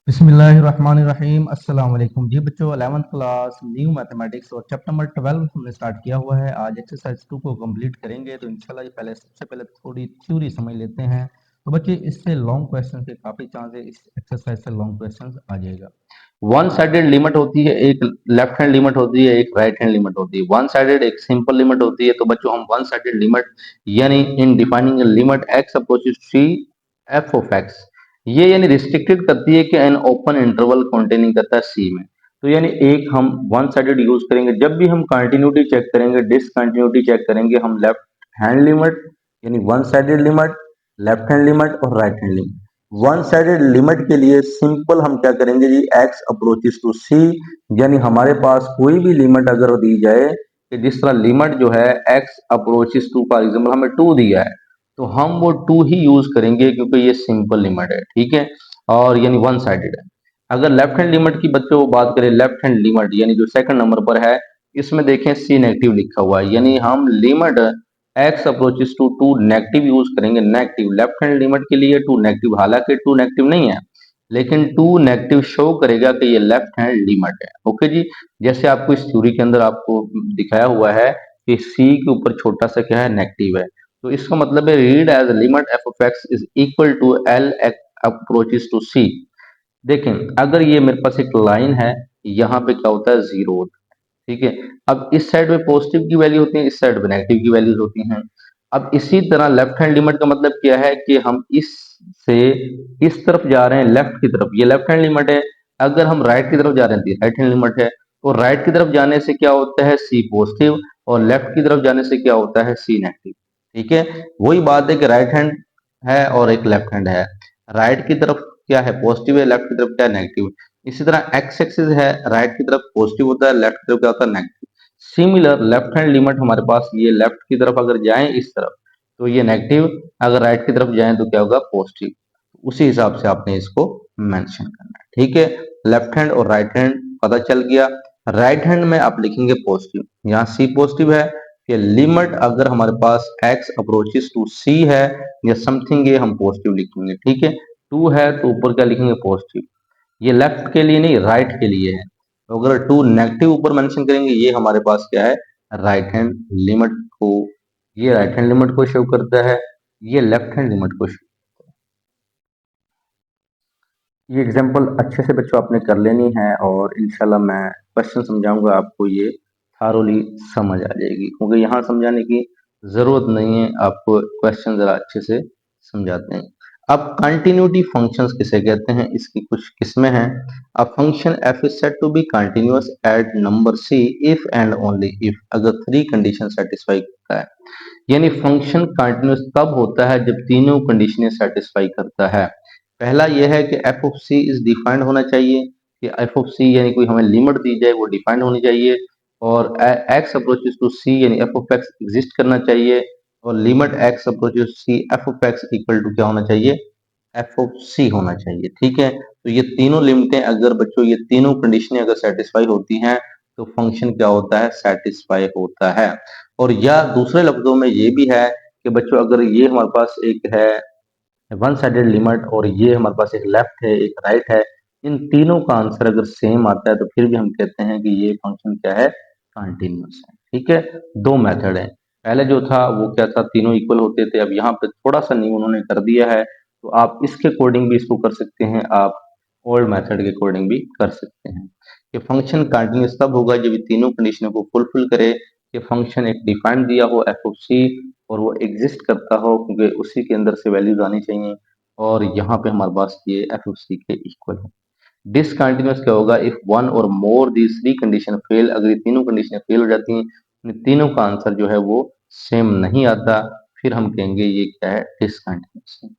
बिस्मिल्लाहिर्रहमानिर्रहीम अस्सलाम वालेकुम जी बच्चों 11th क्लास न्यू मैथमेटिक्स और चैप्टर नंबर 12 हमने स्टार्ट किया हुआ है। आज एक्सरसाइज 2 को कंप्लीट करेंगे तो इंशाल्लाह ये पहले सबसे पहले थोड़ी थ्योरी समझ लेते हैं। तो बच्चे इससे लॉन्ग क्वेश्चन के काफी चांस है, इस एक्सरसाइज से लॉन्ग क्वेश्चन आ जाएगा। वन साइडेड लिमिट होती है, एक लेफ्ट हैंड लिमिट होती है, एक राइट हैंड लिमिट होती है। वन साइडेड एक सिंपल लिमिट होती है। तो बच्चों हम वन साइडेड लिमिट यानी in defining limit x approaches C f of x, ये यानी रिस्ट्रिक्टेड करती है कि एन ओपन इंटरवल कंटेनिंग करता है सी में। तो यानी एक हम वन साइडेड यूज करेंगे जब भी हम कंटिन्यूटी चेक करेंगे, डिसकंटिन्यूटी चेक करेंगे, हम लेफ्ट हैंड लिमिट यानी one sided limit, left hand limit और right hand limit. One sided limit के लिए सिंपल हम क्या करेंगे जी, एक्स अप्रोचेस टू सी, यानी हमारे पास कोई भी लिमिट अगर दी जाए कि जिस तरह लिमिट जो है x approaches to, for example हमें टू दिया है तो हम वो टू ही यूज करेंगे क्योंकि ये सिंपल लिमिट है, ठीक है, और यानी वन साइडेड है। अगर लेफ्ट हैंड लिमिट की बच्चों बात करें, लेफ्ट हैंड लिमिट यानी जो सेकंड नंबर पर है, इसमें देखें सी नेगेटिव लिखा हुआ है, यानी हम limit x approaches to two negative use करेंगे। नेगेटिव लेफ्ट हैंड लिमिट के लिए टू नेगेटिव, हालांकि टू नेगेटिव नहीं है लेकिन टू नेगेटिव शो करेगा कि ये लेफ्ट हैंड लिमिट है। ओके जी, जैसे आपको इस थ्योरी के अंदर आपको दिखाया हुआ है कि सी के ऊपर छोटा सा क्या है, नेगेटिव है, तो इसका मतलब है read as limit f of x is equal to L approaches to C. देखें अगर ये मेरे पास एक लाइन है, यहाँ पे क्या होता है, जीरो होता है, ठीक है। अब इस साइड में पॉजिटिव की वैल्यू होती है, इस साइड में नेगेटिव की वैल्यूज होती हैं। अब इसी तरह लेफ्ट हैंड लिमिट का मतलब क्या है कि हम इस से इस तरफ जा रहे हैं, लेफ्ट की तरफ, ये लेफ्ट हैंड लिमिट है। अगर हम राइट की तरफ जा रहे हैं तो राइट हैंड लिमिट है। तो राइट की तरफ जाने से क्या होता है, सी पॉजिटिव, और लेफ्ट की तरफ जाने से क्या होता है, सी नेगेटिव, ठीक है। वही बात है कि राइट हैंड है और एक लेफ्ट हैंड है, राइट की तरफ क्या है, पॉजिटिव है, लेफ्ट की तरफ क्या है, नेगेटिव। इसी तरह एक्स एक्सिस है, राइट की तरफ पॉजिटिव होता है, लेफ्ट की तरफ क्या होता है, negative. Similar left hand limit हमारे पास, ये लेफ्ट की तरफ अगर जाएं इस तरफ तो ये नेगेटिव, अगर राइट की तरफ जाएं तो क्या होगा, पॉजिटिव। उसी हिसाब से आपने इसको मेंशन करना है, ठीक है। लेफ्ट हैंड और राइट हैंड पता चल गया। राइट हैंड में आप लिखेंगे पॉजिटिव, यहाँ सी पॉजिटिव है कि लिमिट अगर हमारे पास x अप्रोचेस टू c है या समथिंग, ये हम पॉजिटिव लिखेंगे, ठीक है। टू है तो ऊपर क्या लिखेंगे, पॉजिटिव। ये लेफ्ट के लिए नहीं, राइट के लिए है। तो अगर टू नेगेटिव ऊपर मेंशन करेंगे, ये हमारे पास क्या है, राइट हैंड लिमिट को, ये राइट हैंड लिमिट को शो करता है, ये लेफ्ट हैंड लिमिट को शो। ये एग्जांपल अच्छे से बच्चों आपने कर लेनी है और इंशाल्लाह मैं क्वेश्चन समझाऊंगा आपको, ये थारोली समझ आ जाएगी, क्योंकि यहाँ समझाने की जरूरत नहीं है, आपको क्वेश्चन जरा अच्छे से समझाते हैं। अब कंटिन्यूटी फंक्शंस किसे कहते हैं, इसकी कुछ किस्में हैं। A function f is said to be continuous at number C if and only if, अगर थ्री कंडीशन सेटिस्फाई करता है, यानी फंक्शन कंटिन्यूअस तब होता है जब तीनों कंडीशनें सेटिस्फाई करता है। पहला यह है कि f of C is defined होना चाहिए, कि एफ ऑफ सी यानी कोई हमें लिमिट दी जाए वो डिफाइंड होनी चाहिए, और एक्स अप्रोचेस टू सी यानी एफ ऑफ एक्स एग्जिस्ट करना चाहिए, और limit x approaches C f of x equal to क्या होना चाहिए, एफ ऑफ सी होना चाहिए, ठीक है। तो ये तीनों लिमिटें अगर बच्चों, ये तीनों कंडीशनें अगर सेटिस्फाई होती हैं तो फंक्शन क्या होता है, सेटिस्फाई होता है। और या दूसरे लफ्जों में ये भी है कि बच्चों अगर ये हमारे पास एक है वन साइडेड लिमिट और ये हमारे पास एक लेफ्ट है एक राइट है, इन तीनों का आंसर अगर सेम आता है तो फिर भी हम कहते हैं कि ये फंक्शन क्या है, कंटिन्यूअस है, ठीक है। दो मेथड है, पहले जो था वो क्या था, तीनों इक्वल होते थे, अब यहाँ पे थोड़ा सा न्यू उन्होंने कर दिया है, तो आप इसके अकॉर्डिंग भी इसको कर सकते हैं, आप ओल्ड मेथड के अकॉर्डिंग भी कर सकते हैं। कि फंक्शन कंटिन्यूअस तब होगा जब ये तीनों कंडीशनों को फुलफिल करे, कि फंक्शन एक डिफाइंड दिया हो एफ ऑफ सी और वो एग्जिस्ट करता हो, क्योंकि उसी के अंदर से वैल्यूज आनी चाहिए, और यहाँ पे हमारे पास ये एफ ऑफ सी के इक्वल है। डिसकंटिन्यूअस क्या होगा, इफ वन और मोर दीज थ्री कंडीशन फेल, अगर ये तीनों कंडीशन फेल हो जाती हैं, इन तीनों का आंसर जो है वो सेम नहीं आता, फिर हम कहेंगे ये क्या है, डिसकंटिन्यूअस है।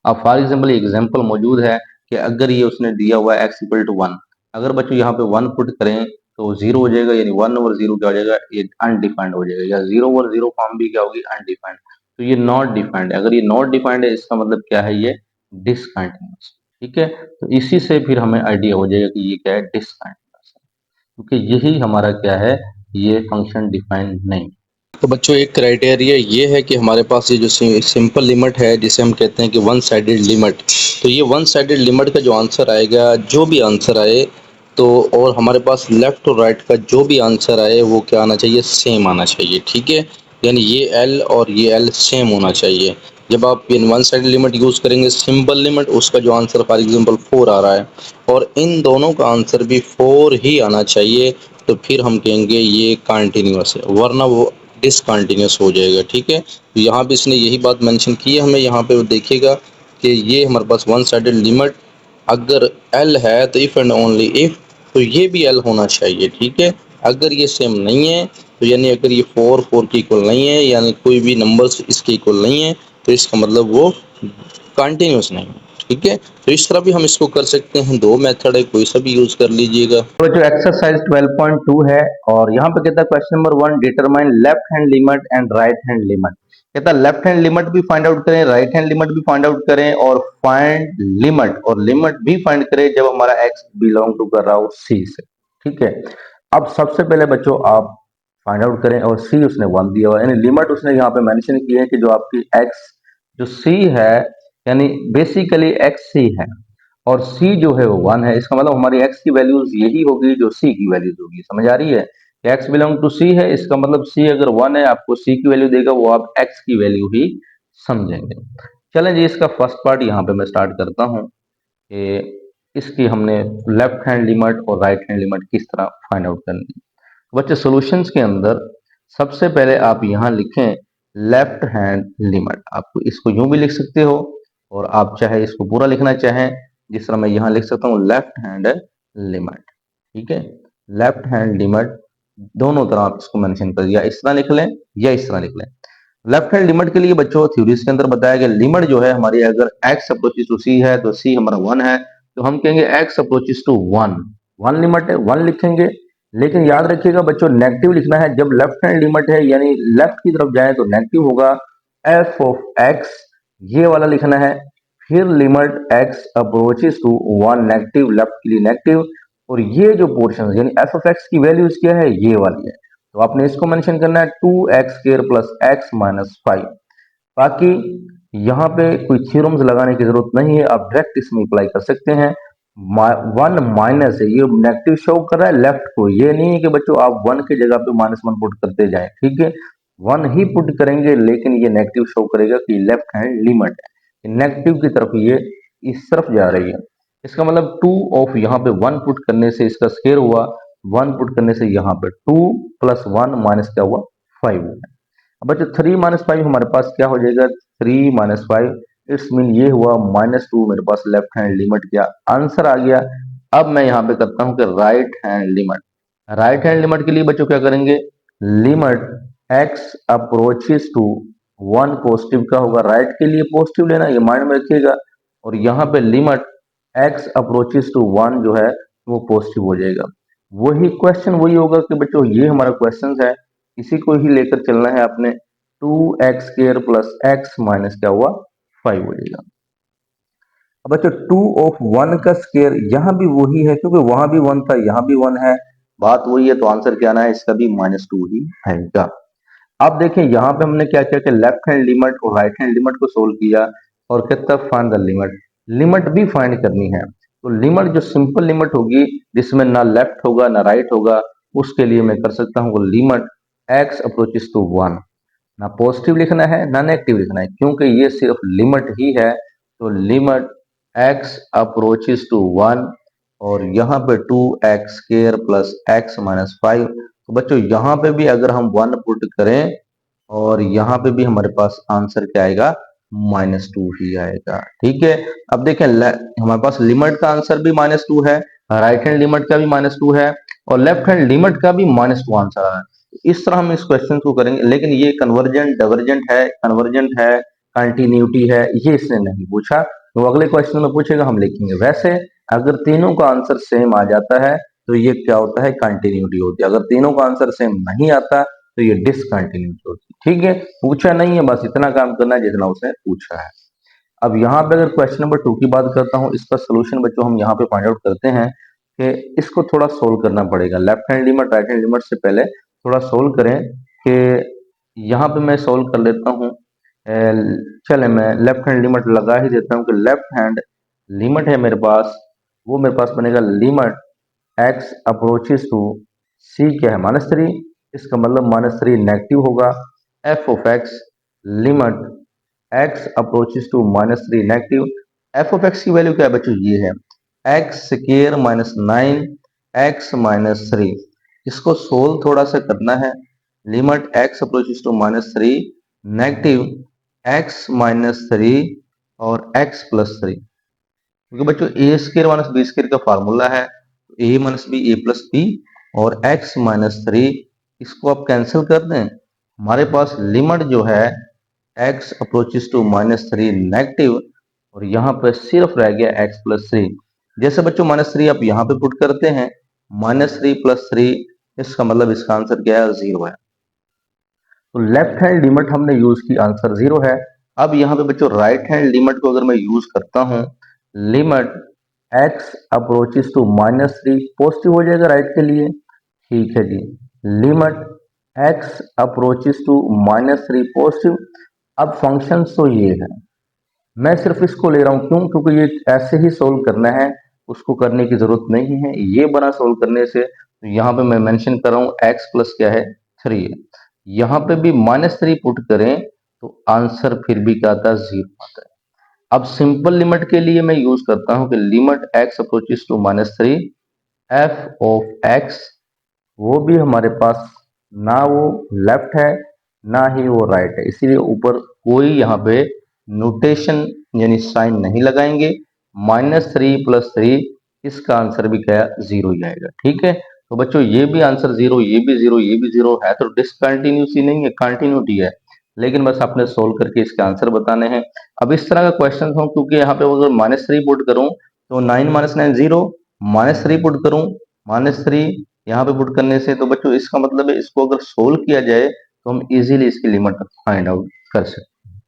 अब फॉर एग्जाम्पल एग्जाम्पल मौजूद है कि अगर ये उसने दिया हुआ है एक्स इक्वल टू वन, अगर बच्चों यहाँ पे वन पुट करें तो जीरो हो जाएगा, यानी वन ओवर जीरो क्या हो जाएगा, ये अनडिफाइंड हो जाएगा, या जीरो ओवर जीरो फॉर्म भी क्या होगी, अनडिफाइंड। तो ये नॉट डिफाइंड है, अगर ये नॉट डिफाइंड है इसका मतलब क्या है, ये डिसकंटिन्यूअस, ठीक है। तो इसी से फिर हमें आइडिया हो जाएगा कि ये क्या है, डिसकंटिन्यूअस है, क्योंकि यही हमारा क्या है, ये फंक्शन डिफाइंड नहीं। तो बच्चों एक क्राइटेरिया ये है कि हमारे पास ये जो सिंपल लिमिट है जिसे हम कहते हैं कि वन साइडेड लिमिट, तो ये वन साइडेड लिमिट का जो आंसर आएगा, जो भी आंसर आए, तो और हमारे पास लेफ़्ट और राइट का जो भी आंसर आए वो क्या आना चाहिए, सेम आना चाहिए। ठीक है, यानी ये एल और ये एल सेम होना चाहिए। जब आप in one side limit use करेंगे सिंपल लिमिट, उसका जो आंसर फॉर एग्जांपल 4 आ रहा है और इन दोनों का आंसर भी 4 ही आना चाहिए, तो फिर हम कहेंगे ये कंटिन्यूअस है, वरना वो डिसकंटिन्यूअस हो जाएगा। ठीक है, तो यहाँ पे इसने यही बात मेंशन की है हमें। यहाँ पे वो देखिएगा कि ये हमारे पास वन साइडेड लिमिट अगर एल है तो इफ़ एंड ओनली इफ़, तो ये भी एल होना चाहिए। ठीक है, अगर ये सेम नहीं है, तो यानी अगर ये 4 के इक्वल नहीं है, यानी कोई भी नंबर्स इसके इक्वल नहीं है, तो इसका मतलब वो कंटिन्यूअस नहीं है। ठीक है, तो इस तरह भी हम इसको कर सकते हैं। दो मेथड है, कोई सा भी यूज़ कर लीजिएगा। तो जो एक्सरसाइज 12.2 है और यहाँ पे कहता है question number 1, determine left hand limit and right hand limit. कहता है लेफ्ट हैंड लिमिट भी फाइंड आउट करें, राइट हैंड लिमिट भी फाइंड आउट करें और फाइंड लिमिट और लिमिट भी फाइंड करें जब हमारा एक्स बिलोंग टू कर रहा हो सी से। ठीक है, अब सबसे पहले बच्चों आप फाइंड आउट करें और सी उसने 1 दिया हुआ है, यानी लिमिट उसने यहाँ पे मेंशन की है कि जो आपकी एक्स जो सी है, यानी बेसिकली एक्स सी है और c जो है वो 1 है। इसका मतलब हमारी x की वैल्यूज यही होगी जो c की वैल्यूज होगी। समझ आ रही है, x बिलोंग टू c है, इसका मतलब c अगर 1 है आपको c की वैल्यू देगा, वो आप x की वैल्यू ही समझेंगे। चलें जी, इसका फर्स्ट पार्ट यहाँ पे मैं स्टार्ट करता हूँ कि इसकी हमने लेफ्ट हैंड लिमिट और राइट हैंड लिमिट किस तरह फाइंड आउट करनी है। तो बच्चे सॉल्यूशंस के अंदर सबसे पहले आप यहाँ लिखें लेफ्ट हैंड लिमिट। आप इसको यूं भी लिख सकते हो और आप चाहे इसको पूरा लिखना चाहें, जिस तरह मैं यहाँ लिख सकता हूँ लेफ्ट हैंड लिमिट। ठीक है, लेफ्ट हैंड लिमिट दोनों तरह आप इसको मेंशन कर दिया, इस तरह लिख लें या इस तरह लिख लें। लेफ्ट हैंड लिमिट के लिए बच्चों थ्योरीज के अंदर बताया गया लिमिट जो है हमारी, अगर x अप्रोचेस टू c है तो c हमारा 1 है, तो हम कहेंगे x अप्रोचेस टू 1, 1 लिमिट है 1 लिखेंगे। लेकिन याद रखिएगा बच्चों नेगेटिव लिखना है, जब लेफ्ट हैंड लिमिट है यानी लेफ्ट की तरफ जाए तो नेगेटिव होगा, f ऑफ x ये वाला लिखना है। फिर limit x approaches to 1 negative, left के लिए नेगेटिव, और ये जो पोर्शन यानी f ऑफ x की वैल्यूज क्या है, ये वाली है, तो आपने इसको मेंशन करना है 2x² प्लस x माइनस 5। बाकी यहाँ पे कोई थ्योरम्स लगाने की जरूरत नहीं है, आप डायरेक्ट इसमें अप्लाई कर सकते हैं। 1 माइनस है, ये नेगेटिव शो कर रहा है लेफ्ट को, ये नहीं है कि बच्चों आप 1 की जगह पे -1 पुट करते जाएं। ठीक है, 1 ही पुट करेंगे, लेकिन ये नेगेटिव शो करेगा कि लेफ्ट हैंड लिमिट है, नेगेटिव की तरफ ये इस तरफ जा रही है। इसका मतलब 2 ऑफ यहाँ पे 1 पुट करने से इसका स्क्वायर हुआ, 1 पुट करने से यहाँ पे 2 प्लस 1 माइनस क्या हुआ 5 हुआ। अब बच्चों 3 माइनस 5 हमारे पास क्या हो जाएगा, 3 माइनस 5, इट्स मीन ये हुआ -2, मेरे पास लेफ्ट हैंड लिमिट क्या आंसर आ गया। अब मैं यहाँ पे करता हूँ कि right hand limit. Right hand limit के लिए बच्चों क्या करेंगे, limit x approaches to 1 positive का होगा, राइट के लिए पॉजिटिव लेना, ये माइंड में रखिएगा, और यहाँ पे लिमिट x अप्रोचेस टू 1 जो है वो पॉजिटिव हो जाएगा। वही क्वेश्चन वही होगा कि बच्चों ये हमारा क्वेश्चन है, इसी को ही लेकर चलना है आपने। 2x² प्लस x माइनस क्या हुआ 5 हो जाएगा। अब बच्चों 2 ऑफ 1 का स्क्वायर यहाँ भी वही है, क्योंकि वहां भी 1 था यहाँ भी 1 है, बात वही है, तो आंसर क्या आना है, इसका भी -2 ही आएगा। अब देखें यहाँ पे हमने क्या किया कि लेफ्ट हैंड लिमिट और राइट हैंड लिमिट को सोल्व किया और कितना फाइंड द लिमिट, लिमिट भी फाइंड करनी है। तो लिमिट जो सिंपल लिमिट होगी जिसमें ना लेफ्ट होगा ना राइट होगा, उसके लिए मैं कर सकता हूँ लिमिट x अप्रोचेस टू 1, ना पॉजिटिव लिखना है ना नेगेटिव लिखना है, क्योंकि ये सिर्फ लिमिट ही है। तो लिमिट x अप्रोचेस टू 1 और यहाँ पे 2x² प्लस x माइनस 5। तो बच्चों यहाँ पे भी अगर हम 1 पुट करें और यहाँ पे भी हमारे पास आंसर क्या आएगा, -2 ही आएगा। ठीक है, अब देखें हमारे पास लिमिट का आंसर भी -2 है, राइट हैंड लिमिट का भी -2 है और लेफ्ट हैंड लिमिट का भी -2 आंसर आ रहा है। इस तरह हम इस क्वेश्चन को करेंगे, लेकिन ये कन्वर्जेंट कन्वर्जेंट है, कंटिन्यूटी है, ये इसने नहीं पूछा, तो अगले क्वेश्चन में पूछेगा हम लिखेंगे। वैसे अगर तीनों का आंसर सेम आ जाता है तो ये क्या होता है, कंटिन्यूटी होती है। अगर तीनों का आंसर सेम नहीं आता तो ये डिसकंटिन्यूटी होती है। ठीक है, पूछा नहीं है, बस इतना काम करना है जितना उसने पूछा है। अब यहाँ पे अगर क्वेश्चन नंबर 2 की बात करता हूँ, इसका सोल्यूशन बच्चों हम यहाँ पे फाइंड आउट करते हैं कि इसको थोड़ा सोल्व करना पड़ेगा। Left hand limit right hand limit से पहले थोड़ा सोल्व करें कि यहाँ पे मैं सोल्व कर लेता हूँ। चले मैं लेफ्ट हैंड लिमिट लगा ही देता हूँ कि लेफ्ट हैंड लिमिट है मेरे पास, वो मेरे पास बनेगा limit x approaches to C क्या है -3, इसका मतलब -3 नेगेटिव होगा। F of x limit x approaches to -3 negative. F of x की वैल्यू क्या है बच्चों, ये है एक्स स्केयर -9 एक्स -3। इसको सोल्व थोड़ा सा करना है। Limit x approaches to -3 negative x -3 और एक्स +3, क्योंकि बच्चों a square minus b square का फार्मूला है a minus b a plus b और एक्स -3, इसको आप कैंसिल कर दें, हमारे पास लिमिट जो है एक्स अप्रोचेस टू -3 नेगेटिव और यहाँ पे सिर्फ रह गया एक्स +3। जैसे बच्चों -3 आप यहाँ पे पुट करते हैं, -3 +3, इसका मतलब इसका आंसर क्या है, 0 है। तो लेफ्ट हैंड लिमिट हमने यूज की, आंसर 0 है। अब यहाँ पे बच्चों राइट हैंड लिमिट को अगर मैं यूज करता हूँ, limit x approaches to -3 positive हो जाएगा राइट के लिए, ठीक है जी। Limit x approaches to -3 positive. अब फंक्शन तो ये है, मैं सिर्फ इसको ले रहा हूं, क्यों, क्योंकि ये ऐसे ही सोल्व करना है, उसको करने की जरूरत नहीं है ये बना सोल्व करने से। तो यहाँ पे मैं मेंशन कर रहा हूँ एक्स प्लस क्या है, 3 है। यहाँ पे भी -3 पुट करें तो आंसर फिर भी क्या आता है, 0 आता है। अब सिंपल लिमिट के लिए मैं यूज करता हूं कि limit x approaches to -3 f of x, वो भी हमारे पास ना वो लेफ्ट है ना ही वो राइट है, इसीलिए ऊपर कोई यहाँ पे नोटेशन यानी साइन नहीं लगाएंगे। -3 + 3, इसका आंसर भी क्या है, 0 ही आएगा, ठीक है। तो बच्चों ये भी आंसर 0, ये भी 0, ये भी 0 है, तो डिसकंटिन्यूसी नहीं है, कंटिन्यूटी है, लेकिन बस आपने सोल्व करके इसके आंसर बताने हैं। अब इस तरह का क्वेश्चन हो, क्योंकि यहाँ पे अगर -3 पुट करूं तो 9 - 9 0, -3 पुट करूं -3 यहाँ पे पुट करने से, तो बच्चों इसका मतलब है इसको अगर सोल्व किया जाए तो हम इजीली इसकी लिमिट फाइंड आउट कर सकते हैं।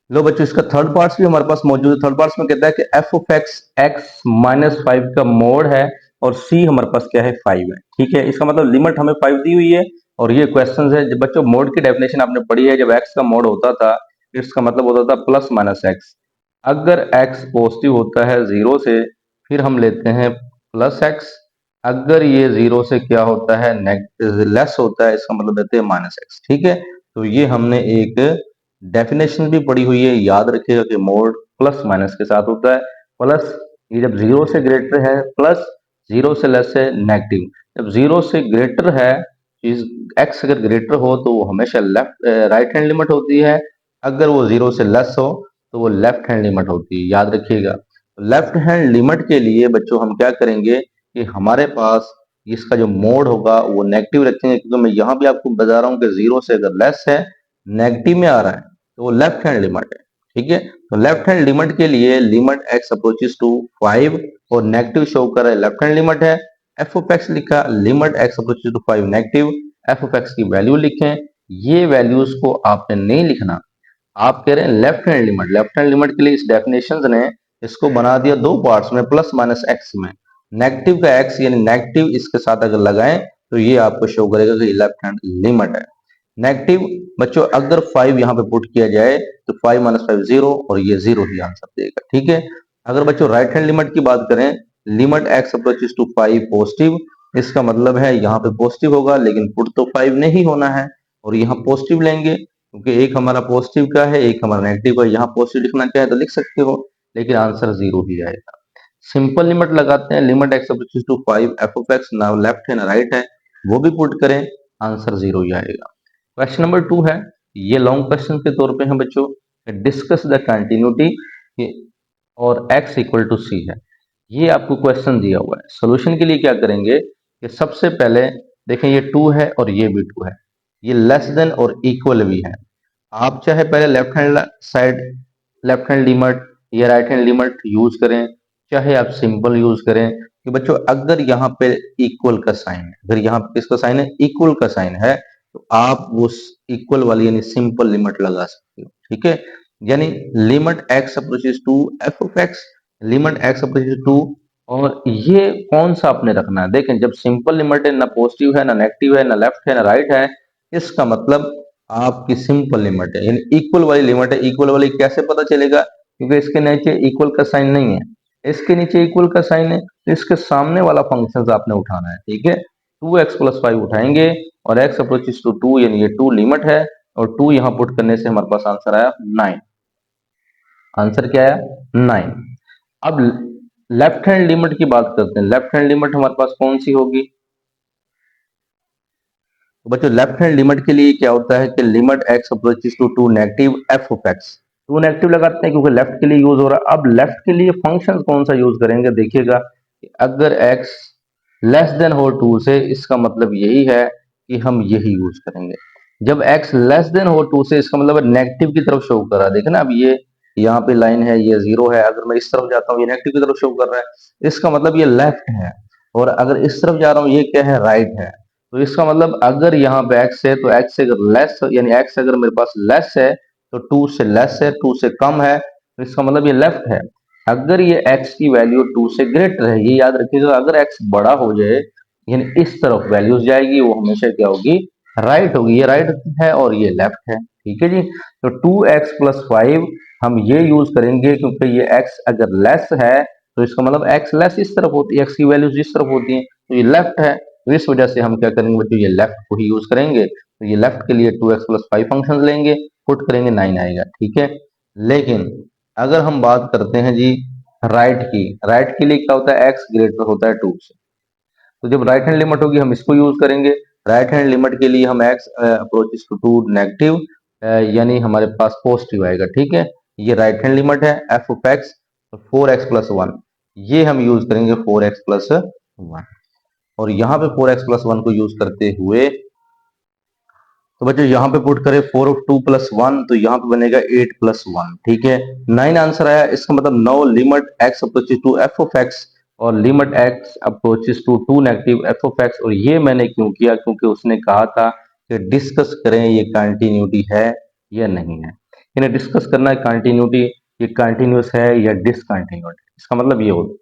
लो बच्चों, इसका थर्ड पार्ट्स भी हमारे पास मौजूद है। थर्ड पार्ट्स में कहता है कि एफ ऑफ एक्स एक्स -5 का मोड है और सी हमारे पास क्या है, 5 है, ठीक है। इसका मतलब लिमिट हमें 5 दी हुई है और ये क्वेश्चन है। जब बच्चों मोड की डेफिनेशन आपने पढ़ी है, जब एक्स का मोड होता था इसका मतलब होता था +-x। अगर x पॉजिटिव होता है 0 से, फिर हम लेते हैं +x। अगर ये 0 से क्या होता है, लेस होता है, इसका मतलब लेते हैं -x, ठीक है। तो ये हमने एक डेफिनेशन भी पढ़ी हुई है, याद रखिएगा कि मोड प्लस माइनस के साथ होता है। प्लस ये जब 0 से ग्रेटर है प्लस, 0 से लेस है नेगेटिव। जब 0 से ग्रेटर है, इस एक्स अगर ग्रेटर हो तो वो हमेशा लेफ्ट राइट हैंड लिमिट होती है, अगर वो 0 से लेस हो तो वो लेफ्ट हैंड लिमिट होती है, याद रखिएगा। लेफ्ट हैंड लिमिट के लिए बच्चों हम क्या करेंगे कि हमारे पास इसका जो मोड होगा वो नेगेटिव रखेंगे, क्योंकि मैं यहाँ भी आपको बता रहा हूँ कि 0 से अगर लेस है, नेगेटिव में आ रहा है, तो वो लेफ्ट हैंड लिमिट है, ठीक है। तो लेफ्ट हैंड लिमिट के लिए लिमिट एक्स अप्रोचेस टू 5 और नेगेटिव शो कर रहा है, लेफ्ट हैंड लिमिट है। एफ ऑफ एक्स लिखा, limit x approaches to 5 negative, f of x की वैल्यू लिखें। ये वैल्यूज को आपने नहीं लिखना, आप कह रहे हैं left hand limit. Left hand limit के लिए इस डेफिनेशन ने इसको बना दिया दो पार्ट्स में, प्लस माइनस एक्स में। नेगेटिव का एक्स यानी नेगेटिव इसके साथ अगर लगाएं तो ये आपको शो करेगा कि लेफ्ट हैंड लिमिट है। नेगेटिव बच्चों अगर 5 यहाँ पे पुट किया जाए तो 5 - 5 0 और ये 0 ही आंसर देगा, ठीक है। अगर बच्चों राइट हैंड लिमिट की बात करें, limit x approaches to 5 positive, इसका मतलब है यहाँ पे पॉजिटिव होगा लेकिन पुट तो 5 नहीं होना है, और यहाँ पॉजिटिव लेंगे क्योंकि एक हमारा पॉजिटिव का है एक हमारा नेगेटिव का। यहाँ पॉजिटिव लिखना चाहे तो लिख सकते हो, लेकिन आंसर 0 ही आएगा। सिंपल लिमिट लगाते हैं, limit x approaches to 5 f of x, ना लेफ्ट है ना राइट है, वो भी पुट करें, आंसर 0 ही आएगा। क्वेश्चन नंबर 2 है, ये लॉन्ग क्वेश्चन के तौर पे है बच्चों। डिस्कस द कंटिन्यूटी और x इक्वल टू सी है, ये आपको क्वेश्चन दिया हुआ है। सोल्यूशन के लिए क्या करेंगे कि सबसे पहले देखें ये 2 है और ये भी 2 है, ये लेस देन और इक्वल भी है। आप चाहे पहले left hand side left hand limit या राइट हैंड लिमिट यूज करें, चाहे आप सिंपल यूज करें, कि बच्चों अगर यहाँ पे इक्वल का साइन है, अगर यहाँ पे किसका साइन है, इक्वल का साइन है, तो आप वो इक्वल वाली यानी सिंपल लिमिट लगा सकते हो, ठीक है। यानी limit x approaches to f of x, limit x approaches to और ये कौन सा आपने रखना है, देखें जब सिंपल लिमिट है, ना पॉजिटिव है, ना नेगेटिव है, ना लेफ्ट है, ना राइट है, इसका मतलब आपकी सिंपल लिमिट है, यानी इक्वल वाली लिमिट है। इक्वल वाली कैसे पता चलेगा, क्योंकि इसके नीचे इक्वल का साइन नहीं है, इसके नीचे इक्वल का साइन है, तो इसके सामने वाला फंक्शन आपने उठाना है, ठीक है। 2x+5 उठाएंगे और x अप्रोचेस टू 2, यानी ये 2 लिमिट है, और 2 यहाँ पुट करने से हमारे पास आंसर आया 9। आंसर क्या आया 9। अब लेफ्ट हैंड लिमिट की बात करते हैं। लेफ्ट हैंड लिमिट हमारे पास कौन सी होगी, तो बच्चों लेफ्ट हैंड लिमिट के लिए क्या होता है कि limit x approaches to 2 negative f of x। 2 negative लगाते हैं क्योंकि लेफ्ट के लिए यूज हो रहा है। अब लेफ्ट के लिए फंक्शन कौन सा यूज करेंगे, देखिएगा कि अगर x लेस देन हो 2 से, इसका मतलब यही है कि हम यही यूज करेंगे। जब x लेस देन हो 2 से, इसका मतलब नेगेटिव की तरफ शो कर रहा है। देखना अब ये यहाँ पे लाइन है, ये 0 है, अगर मैं इस तरफ जाता हूँ ये नेगेटिव की तरफ शो कर रहा है, इसका मतलब ये लेफ्ट है। और अगर इस तरफ जा रहा हूँ ये क्या है, राइट है। तो इसका मतलब अगर यहाँ पे x है तो x से अगर लेस, यानी x अगर मेरे पास लेस है तो 2 से लेस है, 2 से कम है, तो इसका मतलब ये लेफ्ट है। अगर ये x की वैल्यू 2 से ग्रेटर है, ये याद रखिएगा, अगर x बड़ा हो जाए यानी इस तरफ वैल्यूज जाएगी, वो हमेशा क्या होगी, राइट होगी। ये राइट है और ये लेफ्ट है, ठीक है जी। तो 2x+5 हम ये यूज करेंगे क्योंकि ये x अगर लेस है तो इसका मतलब x लेस इस तरफ होती है, x की वैल्यूज इस तरफ होती है, तो ये लेफ्ट है। तो इस वजह से हम क्या करेंगे बच्चों, ये लेफ्ट को ही यूज करेंगे। तो ये लेफ्ट के लिए 2x+5 फंक्शन लेंगे, पुट करेंगे 9 आएगा, ठीक है। लेकिन अगर हम बात करते हैं जी राइट की, राइट के लिए क्या होता है, x ग्रेटर होता है 2 से। तो जब राइट हैंड लिमिट होगी हम इसको यूज करेंगे। राइट हैंड लिमिट के लिए हम x अप्रोचेस टू 2 नेगेटिव, यानी हमारे पास पॉजिटिव आएगा, ठीक है। ये राइट हैंड लिमिट है f ऑफ x, 4x+1, ये हम यूज करेंगे 4x+1। और यहाँ पे 4x+1 को यूज करते हुए तो बच्चों यहाँ पे पुट करें 4 of 2+1, तो यहाँ पे बनेगा 8+1, ठीक है। 9 आंसर आया। इसका मतलब no limit x approaches to f of x और limit x approaches to 2 negative f of x। और ये मैंने क्यों किया, क्योंकि उसने कहा था कि डिस्कस करें ये कंटिन्यूटी है या नहीं है। इन्हें डिस्कस करना है कंटिन्यूटी, ये कंटिन्यूस है या डिसकंटिन्यूट, इसका मतलब ये होता है।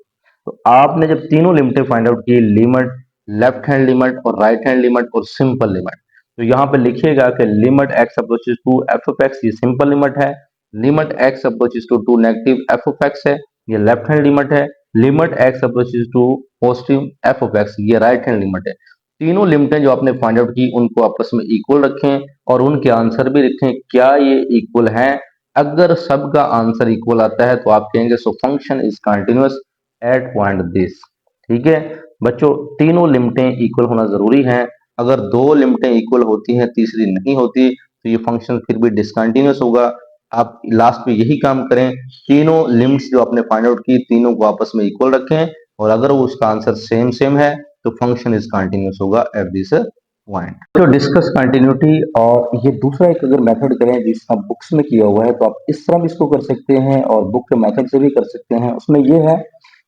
तो आपने जब तीनों लिमिटें फाइंड आउट की, लिमिट, लेफ्ट हैंड लिमिट और राइट हैंड लिमिट और सिंपल लिमिट, तो यहाँ पे लिखिएगा कि limit x approaches to f of x, ये सिंपल लिमिट है। Limit x approaches to 2 negative f of x है, ये लेफ्ट हैंड लिमिट है। Limit x approaches to positive f of x, ये राइट हैंड लिमिट है। तीनों लिमिटें जो आपने फाइंड आउट की उनको आपस में इक्वल रखें और उनके आंसर भी लिखें, क्या ये इक्वल है। अगर सबका आंसर इक्वल आता है तो आप कहेंगे so function is continuous eight point this, ठीक है। बच्चों तीनों लिमिटें इक्वल होना जरूरी है। अगर दो लिमिटें इक्वल होती हैं, तीसरी नहीं होती, तो ये फंक्शन फिर भी डिसकंटिन्यूअस होगा। आप लास्ट में यही काम करें, तीनों लिमिट्स जो आपने फाइंड आउट की तीनों को आपस में इक्वल रखें, और अगर वो उसका आंसर सेम सेम है तो फंक्शन इज कंटिन्यूअस होगा एट दिस पॉइंट। तो डिस्कस कंटिन्यूटी, और ये दूसरा एक अगर मेथड करें जिसका बुक्स में किया हुआ है, तो आप इस तरह भी इसको कर सकते हैं और बुक के मेथड से भी कर सकते हैं। उसमें ये है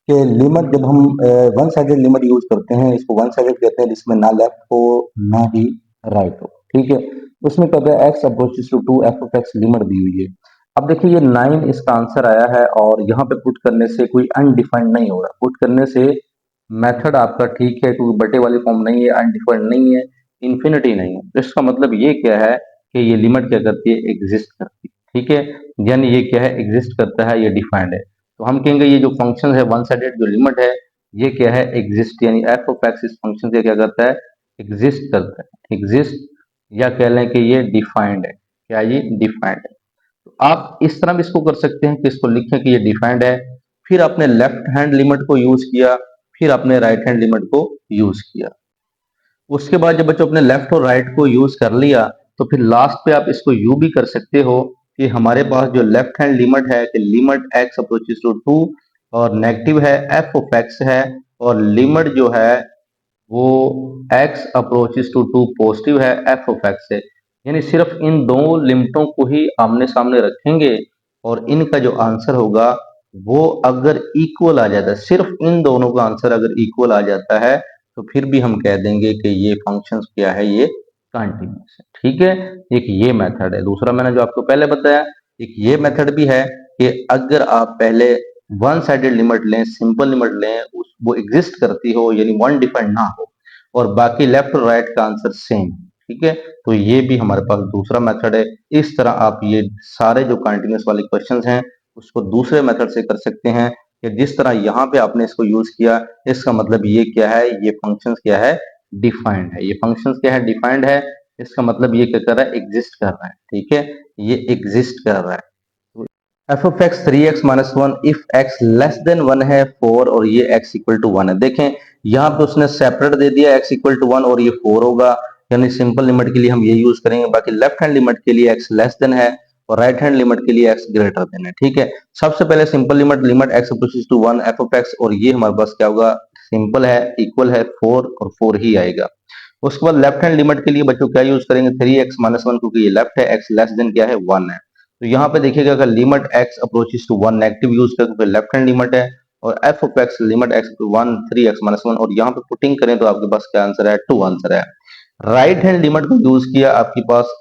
कि लिमिट जब हम वन साइडेड लिमिट यूज करते हैं, इसको वन साइडेड कहते हैं, जिसमें ना लेफ्ट हो ना ही राइट हो, ठीक है। उसमें कब x approaches to 2 f of x limit दी हुई है। अब देखिए ये 9 इसका आंसर आया है, और यहाँ पे पुट करने से कोई अनडिफाइंड नहीं हो रहा। पुट करने से मेथड आपका ठीक है क्योंकि बटे वाली फॉर्म नहीं है, अनडिफाइंड नहीं है, इन्फिनिटी नहीं है। तो इसका मतलब ये क्या है कि ये लिमिट क्या करती है, एग्जिस्ट करती है, ठीक है। यानी ये क्या है, एग्जिस्ट करता है, ये डिफाइंड है। तो हम कहेंगे ये जो फंक्शन है वन साइडेड जो लिमिट है, ये क्या है, एग्जिस्ट, यानी एफ ऑफ एक्स इस फंक्शन से क्या करता है, एग्जिस्ट करता है, एग्जिस्ट, या कह लें कि ये डिफाइंड है। क्या ये डिफाइंड है। तो आप इस तरह भी इसको कर सकते हैं कि इसको लिखें कि ये डिफाइंड है, फिर आपने लेफ्ट हैंड लिमिट को यूज किया, फिर आपने राइट हैंड लिमिट को यूज किया। उसके बाद जब बच्चों अपने लेफ्ट और राइट को यूज कर लिया, तो फिर लास्ट पे आप इसको यू भी कर सकते हो कि हमारे पास जो लेफ्ट हैंड लिमिट है कि लिमिट एक्स अप्रोचेस टू 2 और नेगेटिव है एफ ऑफ एक्स है, और लिमिट जो है वो x अप्रोचेस टू 2 पॉजिटिव है f ऑफ x है। यानी सिर्फ इन दो लिमिटों को ही आमने सामने रखेंगे और इनका जो आंसर होगा वो अगर इक्वल आ जाता है, सिर्फ इन दोनों का आंसर अगर इक्वल आ जाता है, तो फिर भी हम कह देंगे कि ये फंक्शन क्या है, ये कंटिन्यूअस है, ठीक है। एक ये मेथड है। दूसरा मैंने जो आपको पहले बताया, एक ये मेथड भी है कि अगर आप पहले वन साइडेड लिमिट लें, सिंपल लिमिट लें, वो एग्जिस्ट करती हो यानी वन डिफाइंड ना हो और बाकी लेफ्ट और राइट का आंसर सेम, ठीक है। तो ये भी हमारे पास दूसरा मेथड है। इस तरह आप ये सारे जो कंटिन्यूस वाले क्वेश्चंस हैं उसको दूसरे मेथड से कर सकते हैं कि जिस तरह यहाँ पे आपने इसको यूज किया, इसका मतलब ये क्या है, ये फंक्शंस क्या है, डिफाइंड है। ये फंक्शंस क्या है, डिफाइंड है। इसका मतलब ये क्या कर रहा है, एग्जिस्ट कर रहा है, ठीक है, ये एग्जिस्ट कर रहा है। F of x 3x-1 if x less than 1 है 4 और ये x इक्वल टू 1 है। देखें यहाँ पे उसने सेपरेट दे दिया x इक्वल टू 1 और ये 4 होगा, यानी सिंपल लिमिट के लिए हम ये यूज करेंगे। बाकी लेफ्ट हैंड लिमिट के लिए x लेस देन है और राइट हैंड लिमिट के लिए x ग्रेटर देन है, ठीक है। सबसे पहले simple limit, limit x approaches to 1 f of x, और ये हमारे पास क्या होगा, सिंपल है, इक्वल है 4 और 4 ही आएगा। उसके बाद लेफ्ट हैंड लिमिट के लिए बच्चों क्या यूज करेंगे, 3x-1, क्योंकि ये लेफ्ट है, x लेस देन क्या है, 1 है। तो यहाँ पे देखिएगा अगर limit x approaches to 1 negative use करें तो लेफ्ट हैंड लिमिट है, और f of x limit x to 1 3x-1, और यहाँ पे पुटिंग करें तो आपके पास क्या आंसर है, 2 आंसर है। राइट हैंड लिमिट को यूज किया, आपके पास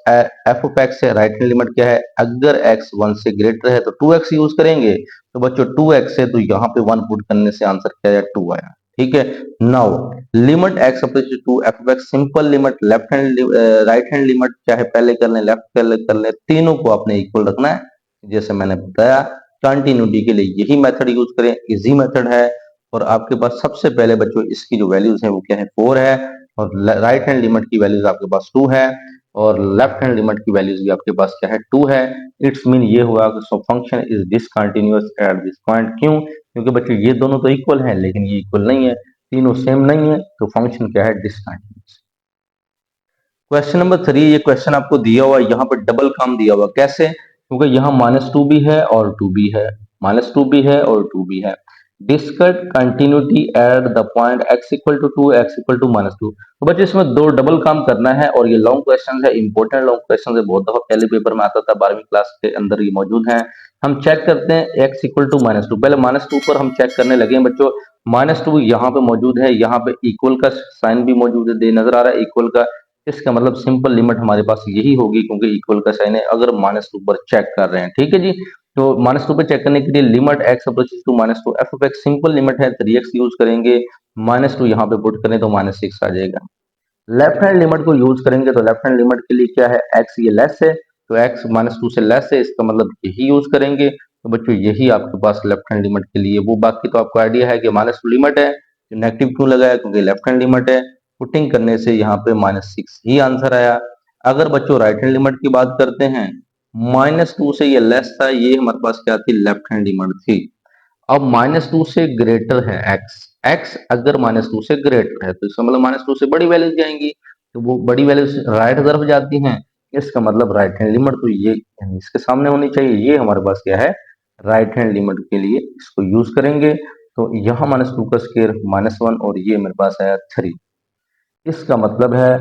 f ऑफ x है, राइट हैंड लिमिट क्या है, अगर x 1 से ग्रेटर है तो 2x यूज करेंगे, तो बच्चों 2x है तो यहाँ पे 1 पुट करने से आंसर क्या है, 2 आया, ठीक है। Now limit x approaches to f of x, simple limit, left hand right hand limit चाहे पहले कर लें लेफ्ट कर लें, तीनों को आपने इक्वल रखना है। जैसे मैंने बताया कंटिन्यूटी के लिए यही मेथड यूज करें, इजी मेथड है। और आपके पास सबसे पहले बच्चों इसकी जो वैल्यूज है वो क्या है, 4 है, और राइट हैंड लिमिट की वैल्यूज आपके पास 2 है, और लेफ्ट हैंड लिमिट की वैल्यूज भी आपके पास क्या है, 2 है। इट्स मीन ये हुआ कि so function is discontinuous eight this point. क्यों, क्योंकि बच्चों ये दोनों तो इक्वल हैं लेकिन ये इक्वल नहीं है, तीनों सेम नहीं है, तो फंक्शन क्या है, डिसकंटिन्यूअस। क्वेश्चन नंबर 3, ये क्वेश्चन आपको दिया हुआ है, यहाँ पर डबल काम दिया हुआ, कैसे, क्योंकि यहाँ -2 भी है और 2 भी है, -2 भी है और 2 भी है। Discontinuity at the point x equal to 2, x equal to -2। तो बच्चे इसमें दो डबल काम करना है, और ये लॉन्ग क्वेश्चन है, इंपॉर्टेंट लॉन्ग क्वेश्चन है, बहुत दफा पहले पेपर में आता था, 12वीं क्लास के अंदर ये मौजूद है। हम चेक करते हैं x इक्वल टू -2, पहले -2 पर हम चेक करने लगे हैं बच्चों। -2 यहाँ पे मौजूद है, यहाँ पे इक्वल का साइन भी मौजूद है, दे नजर आ रहा है इक्वल का, इसका मतलब सिंपल लिमिट हमारे पास यही होगी, क्योंकि इक्वल का साइन है अगर -2 पर चेक कर रहे हैं, ठीक है जी। तो -2 पे चेक करने के लिए limit x approaches to -2, f of x simple limit है 3x यूज करेंगे, -2 यहाँ पे पुट करें तो -6 आ जाएगा। लेफ्ट हैंड लिमिट को यूज करेंगे तो लेफ्ट हैंड लिमिट के लिए क्या है, x ये लेस है तो x -2 से लेस है, इसका मतलब यही यूज करेंगे। तो बच्चों यही आपके पास लेफ्ट हैंड लिमिट के लिए, वो बाकी तो आपको आइडिया है कि -2 लिमिट है, नेगेटिव क्यों लगाया, क्योंकि लेफ्ट हैंड लिमिट है, पुटिंग करने से यहाँ पे -6 ही आंसर आया। अगर बच्चों राइट हैंड लिमिट की बात करते हैं, -2 से ये लेस था, ये हमारे पास क्या थी, लेफ्ट हैंड लिमिट थी। अब -2 से ग्रेटर है x, x अगर -2 से ग्रेटर है तो इसका मतलब -2 से बड़ी वैल्यूज जाएंगी, तो वो बड़ी वैल्यूज राइट तरफ जाती हैं, इसका मतलब राइट हैंड लिमिट तो ये यानी इसके सामने होनी चाहिए, ये हमारे पास क्या है, राइट हैंड लिमिट के लिए इसको यूज करेंगे। तो यहाँ -2 का स्क्वायर -1 और ये मेरे पास आया 3, इसका मतलब है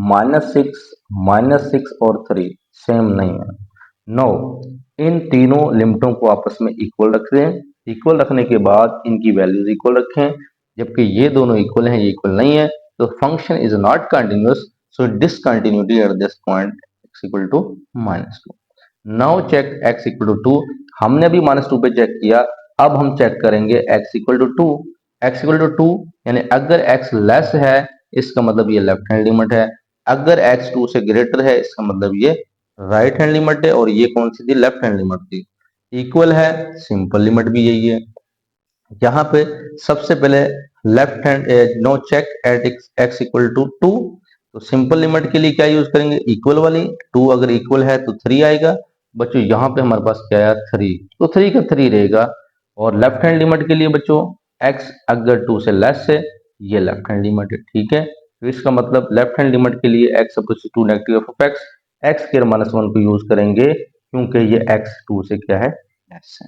-6 और 3 सेम नहीं है। नो, इन तीनों लिमिटों को आपस में इक्वल रख दें, इक्वल रखने के बाद इनकी वैल्यूज इक्वल रखें, जबकि ये दोनों इक्वल हैं, ये इक्वल नहीं है, तो function is not continuous, so discontinuity at this point x equal to -2। Now check x equal to 2, हमने भी -2 पे चेक किया, अब हम चेक करेंगे x equal to 2, x equal to 2 यानी अगर x लेस है इसका मतलब ये लेफ्ट हैंड लिमिट है, अगर x 2 से ग्रेटर है इसका मतलब ये राइट हैंड लिमिट है, और ये कौन सी थी, लेफ्ट हैंड लिमिट थी। इक्वल है, सिंपल लिमिट भी यही है। यहाँ पे सबसे पहले left hand, no check at x equal to 2, तो सिंपल लिमिट के लिए क्या यूज करेंगे, इक्वल वाली, 2 अगर इक्वल है तो 3 आएगा। बच्चों यहाँ पे हमारे पास क्या आया, 3, तो 3 का 3 रहेगा। और लेफ्ट हैंड लिमिट के लिए बच्चों x अगर 2 से लेस है, ये लेफ्ट हैंड लिमिट है, ठीक है। तो इसका मतलब लेफ्ट हैंड लिमिट के लिए x opposite to negative of x square -1 को यूज करेंगे, क्योंकि ये x 2 से क्या है, लेस है।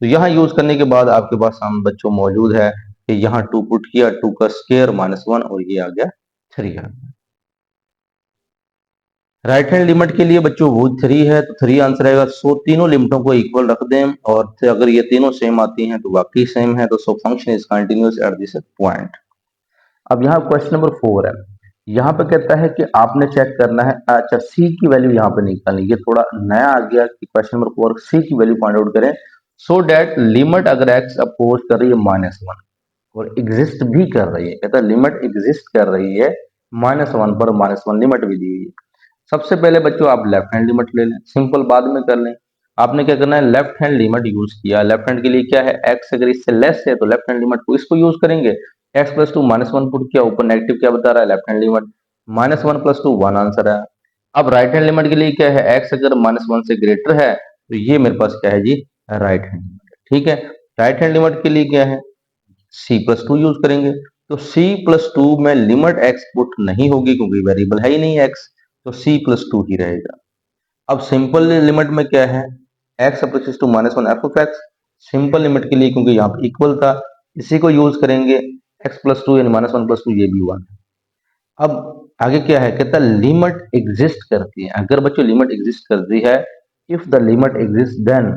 तो यहाँ यूज करने के बाद आपके पास हम बच्चों मौजूद है कि यहाँ 2 पुट किया, 2 का स्क्वायर -1 और ये आ गया 3 आ गया। राइट हैंड लिमिट के लिए बच्चों वो 3 है तो 3 आंसर आएगा। सो तीनों लिमिटों को इक्वल रख दें, और अगर ये तीनों सेम आती हैं तो वाकई सेम है, तो so function is continuous at this point. अब यहाँ क्वेश्चन नंबर 4 है, यहाँ पे कहता है कि आपने चेक करना है, अच्छा सी की वैल्यू यहाँ पे निकालनी, ये थोड़ा नया आ गया कि क्वेश्चन नंबर 4 सी की वैल्यू फाइंड आउट करें। सो डैट लिमिट अगर एक्स अप्रोच कर रही है -1 और एग्जिस्ट भी कर रही है, कहता है लिमिट एग्जिस्ट कर रही है -1 पर, -1 लिमिट भी दी हुई है। सबसे पहले बच्चों आप लेफ्ट हैंड लिमिट ले लें, सिंपल बाद में कर लें। आपने क्या करना है, लेफ्ट हैंड लिमिट यूज किया। लेफ्ट हैंड के लिए क्या है, एक्स अगर इससे लेस है तो लेफ्ट हैंड लिमिट को इसको यूज करेंगे। एक्स प्लस टू -1 पुट किया, ऊपर नेगेटिव क्या बता रहा है, left hand limit, -1 plus two 1 answer है। अब राइट हैंड लिमिट के लिए क्या है, एक्स अगर -1 से ग्रेटर है तो ये मेरे पास क्या है जी, राइट हैंड लिमिट। ठीक है, राइट हैंड लिमिट के लिए क्या है, सी प्लस टू यूज करेंगे। तो सी प्लस टू में लिमिट एक्स पुट नहीं होगी क्योंकि वेरिएबल है ही नहीं एक्स, तो सी प्लस टू ही रहेगा। अब सिंपल लिमिट में क्या है, x approaches to -1 f of x, simple limit के लिए क्योंकि यहाँ पे इक्वल था इसी को यूज करेंगे। एक्स प्लस टू यानी -1 प्लस टू, ये भी 1। अब आगे क्या है, कहता है लिमिट एग्जिस्ट करती है। अगर बच्चों लिमिट एग्जिस्ट करती है, if the limit exist then,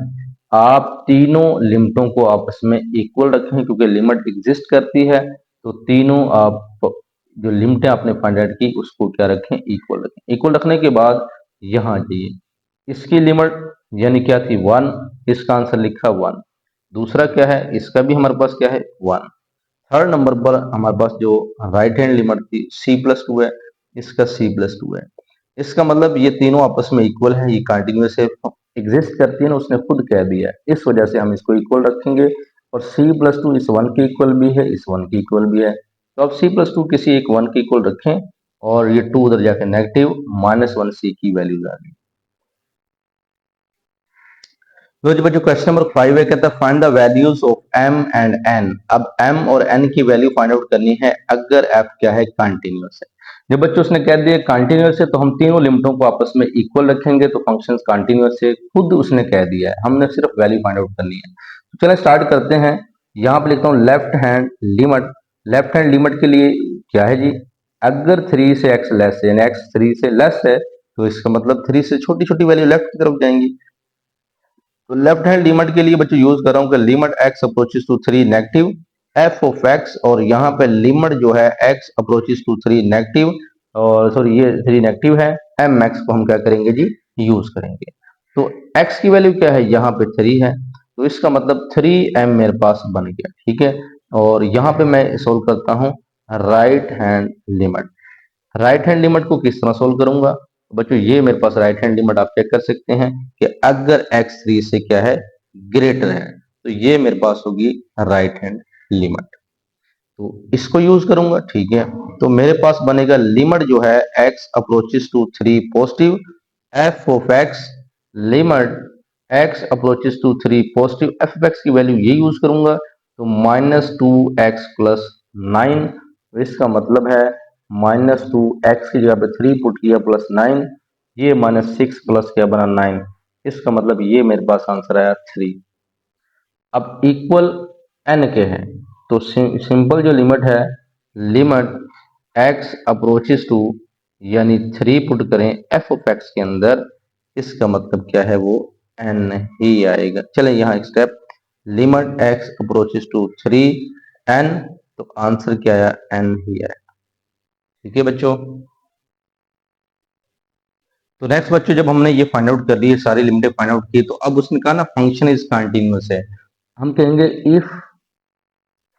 आप तीनों लिमिटों को आपस में इक्वल रखें, क्योंकि लिमिट एग्जिस्ट करती है तो तीनों आप जो लिमिटें आपने फाइंड आउट की उसको क्या रखें, इक्वल रखें। इक्वल रखने के बाद यहाँ जी इसकी लिमिट यानी क्या थी 1, इसका आंसर लिखा 1। दूसरा क्या है, इसका भी हमारे पास क्या है 1। थर्ड नंबर पर हमारे पास जो राइट हैंड लिमिट थी सी प्लस टू है, इसका सी प्लस टू है। इसका मतलब ये तीनों आपस में इक्वल है, ये कंटिन्यूस है, एग्जिस्ट करती है ना, उसने खुद कह दिया है, इस वजह से हम इसको इक्वल रखेंगे। और सी प्लस टू इस 1 के इक्वल भी है, इस 1 के इक्वल भी है, तो अब सी प्लस टू किसी एक 1 के इक्वल रखें और ये 2 उधर जाके नेगेटिव, -1 सी की वैल्यूज आ गई। तो जो बच्चों क्वेश्चन नंबर 5 है, कहता है find the values of m and n। अब m और n की वैल्यू फाइंड आउट करनी है अगर f क्या है, कंटिन्यूअस है। जब बच्चों उसने कह दिया कंटिन्यूअस है तो हम तीनों लिमिटों को आपस में इक्वल रखेंगे, तो फंक्शन कंटिन्यूअस है, खुद उसने कह दिया है, हमने सिर्फ वैल्यू फाइंड आउट करनी है। तो चलिए स्टार्ट करते हैं। यहाँ पे लिखता हूँ left hand limit. Left hand limit के लिए क्या है जी, अगर 3 से x लेस है यानी x 3 से लेस है तो इसका मतलब 3 से छोटी छोटी वैल्यू लेफ्ट की तरफ जाएंगी। तो लेफ्ट हैंड लिमिट के लिए बच्चों यूज कर रहा हूं कि limit x approaches to 3 negative f of x, और यहाँ पे लिमिट जो है x अप्रोचेस टू 3 नेगेटिव, और सॉरी ये 3 नेगेटिव है, m x को हम क्या करेंगे जी, यूज करेंगे। तो x की वैल्यू क्या है, यहाँ पे 3 है, तो इसका मतलब 3m मेरे पास बन गया। ठीक है, और यहाँ पे मैं सोल्व करता हूँ right hand limit. Right hand limit को किस तरह सोल्व करूंगा, तो बच्चों ये मेरे पास राइट हैंड लिमिट आप चेक कर सकते हैं कि अगर x 3 से क्या है, ग्रेटर है, तो ये मेरे पास होगी राइट हैंड लिमिट, तो इसको यूज करूंगा। ठीक है, तो मेरे पास बनेगा लिमिट जो है x approaches to 3 positive f of x, limit x approaches to 3 positive f of x की वैल्यू ये यूज करूंगा, तो -2x प्लस 9, तो इसका मतलब है -2x की जगह पे 3 पुट किया प्लस 9, ये -6 प्लस क्या बना 9, इसका मतलब ये मेरे पास आंसर आया 3। अब इक्वल n के हैं, तो सिंपल जो लिमिट है, लिमिट x अप्रोचेस टू यानी 3 पुट करें f ऑफ x के अंदर, इसका मतलब क्या है, वो n ही आएगा। चलें यहाँ एक step, limit x approaches to 3 n, तो आंसर क्या आया, n ही आया। ठीक है बच्चों, तो नेक्स्ट बच्चों जब हमने ये फाइंड आउट कर ली, सारी लिमिटें फाइंड आउट की, तो अब उसने कहा ना फंक्शन इज कंटिन्यूअस है, हम कहेंगे इफ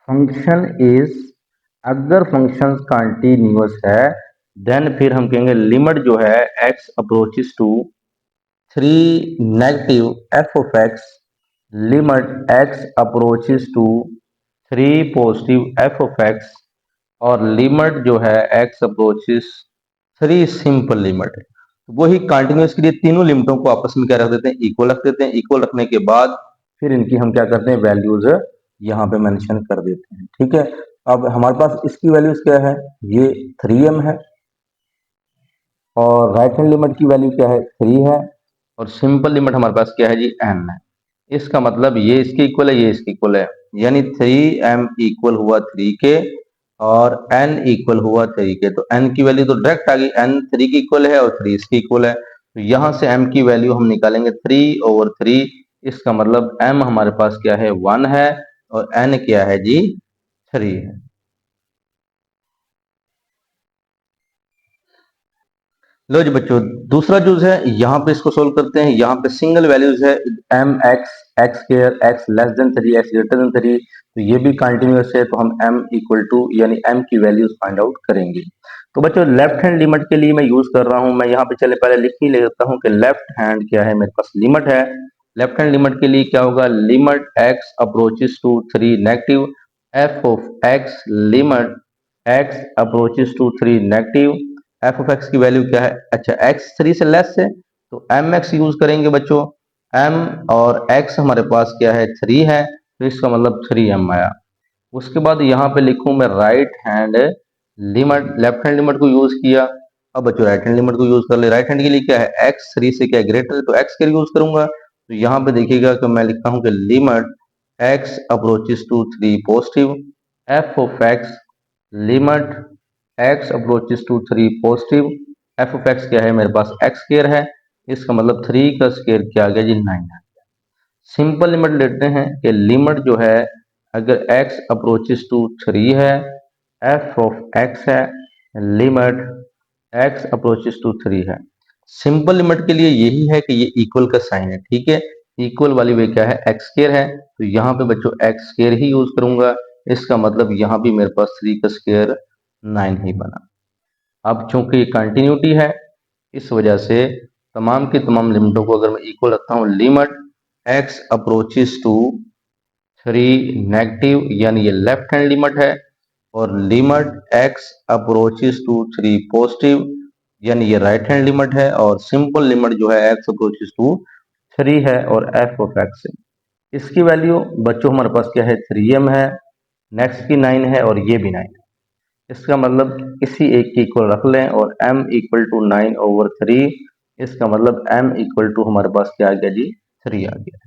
फंक्शन इज, अगर फंक्शन कंटिन्यूअस है देन फिर हम कहेंगे लिमिट जो है x approaches to 3 negative f of x, limit x approaches to 3 positive f of x, और लिमिट जो है x अप्रोचेस 3 सिंपल लिमिट है। तो वही कंटिन्यूअस के लिए तीनों लिमिटों को आपस में क्या रख देते हैं, इक्वल रख देते हैं। इक्वल रखने के बाद फिर इनकी हम क्या करते हैं, वैल्यूज यहाँ पे मेंशन कर देते हैं। ठीक है, अब हमारे पास इसकी वैल्यूज क्या है, ये 3m है, और राइट हैंड लिमिट की वैल्यू क्या है, 3 है, और सिंपल लिमिट हमारे पास क्या है जी, n है। इसका मतलब ये इसके इक्वल है, ये इसके इक्वल है, यानी 3m इक्वल हुआ 3 के और n इक्वल हुआ 3 के, तो n की वैल्यू तो डायरेक्ट आ गई, n 3 की इक्वल है और 3 इसकी इक्वल है, तो यहां से m की वैल्यू हम निकालेंगे 3/3, इसका मतलब m हमारे पास क्या है, 1 है, और n क्या है जी, 3 है। लो जी बच्चों, दूसरा जो है यहाँ पे इसको सोल्व करते हैं। यहाँ पे सिंगल वैल्यूज है m x x square, x less than 3, x greater than 3, तो ये भी कंटिन्यूअस है, तो हम m इक्वल टू यानी m की वैल्यूज फाइंड आउट करेंगे। तो बच्चों लेफ्ट हैंड लिमिट के लिए मैं यूज कर रहा हूं, मैं यहाँ पे चले पहले लिख ही लेता हूं कि लेफ्ट हैंड क्या है, मेरे पास लिमिट है। लेफ्ट हैंड लिमिट के लिए क्या होगा, limit x approaches to 3 negative f of x, limit x approaches to 3 negative f of x की वैल्यू क्या है, अच्छा x 3 से लेस है तो mx यूज करेंगे बच्चों। m और x हमारे पास क्या है, 3 है, तो इसका मतलब 3m आया। उसके बाद यहाँ पे लिखूं मैं right hand limit, left hand limit को यूज किया। अब बच्चों राइट हैंड लिमिट को यूज कर ले, राइट हैंड के लिए क्या है, x 3 से क्या ग्रेटर है तो x के लिए यूज करूंगा। तो यहाँ पे देखिएगा कि मैं लिखता हूँ कि limit x approaches to 3 positive f of x, limit x approaches to 3 positive f of x क्या है, मेरे पास x स्क्वायर है, इसका मतलब 3 का स्क्वायर क्या आ गया जी, 9 है। सिंपल लिमिट लेते हैं कि लिमिट जो है अगर x अप्रोचेस टू 3 है, f ऑफ x है, लिमिट x अप्रोचेस टू 3 है। सिंपल लिमिट के लिए यही है कि ये इक्वल का साइन है, ठीक है, इक्वल वाली वे क्या है, एक्स स्क्वायर है, तो यहाँ पे बच्चों एक्स स्क्वायर ही यूज करूंगा। इसका मतलब यहाँ भी मेरे पास 3 का स्क्वायर 9 ही बना। अब चूंकि कंटिन्यूटी है, इस वजह से तमाम की तमाम लिमिटों को अगर मैं इक्वल रखता हूँ, limit x approaches to 3 negative यानी ये लेफ्ट हैंड लिमिट है, और limit x approaches to 3 positive यानी ये राइट हैंड लिमिट है, और सिंपल लिमिट जो है x अप्रोचेस टू 3 है और f ऑफ x है। इसकी वैल्यू बच्चों हमारे पास क्या है, 3m है, नेक्स्ट की 9 है और ये भी 9 है। इसका मतलब किसी एक की इक्वल रख लें और m इक्वल टू 9/3, इसका मतलब m इक्वल टू हमारे पास क्या आ गया जी, 3 आ गया।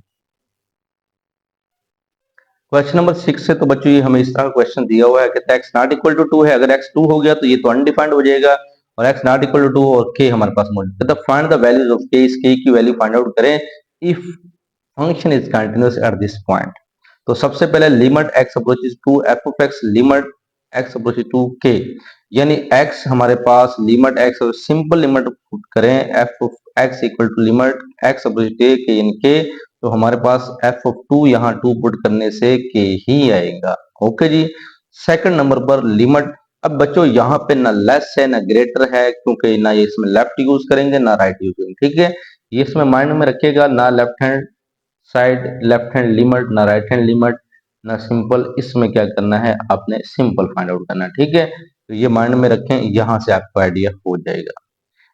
क्वेश्चन नंबर 6 है, तो बच्चों ये हमें इस तरह का क्वेश्चन दिया हुआ है, कहता है x नॉट इक्वल टू 2 है, अगर x 2 हो गया तो ये तो अनडिफाइंड हो जाएगा, और x नॉट इक्वल टू 2 और k हमारे पास मौजूद है, तो find the values of k, इस k की वैल्यू फाइंड आउट करें if function is continuous at this point. तो सबसे पहले limit x approaches to f of x, limit x approaches to k, यानी x हमारे पास लिमिट x और सिंपल लिमिट पुट करें f of x equal to limit x approaches to k यानी k, तो हमारे पास f ऑफ 2 यहाँ 2 put करने से k ही आएगा। ओके जी। सेकंड नंबर पर लिमिट, अब बच्चों यहाँ पे ना लेस है ना ग्रेटर है, क्योंकि ना ये इसमें लेफ्ट यूज करेंगे ना राइट यूज करेंगे, ठीक है, ये इसमें माइंड में रखिएगा, ना left hand side left hand limit ना राइट हैंड लिमिट ना सिंपल, इसमें क्या करना है, आपने सिंपल फाइंड आउट करना है, ठीक है, तो ये माइंड में रखें, यहां से आपको आइडिया हो जाएगा।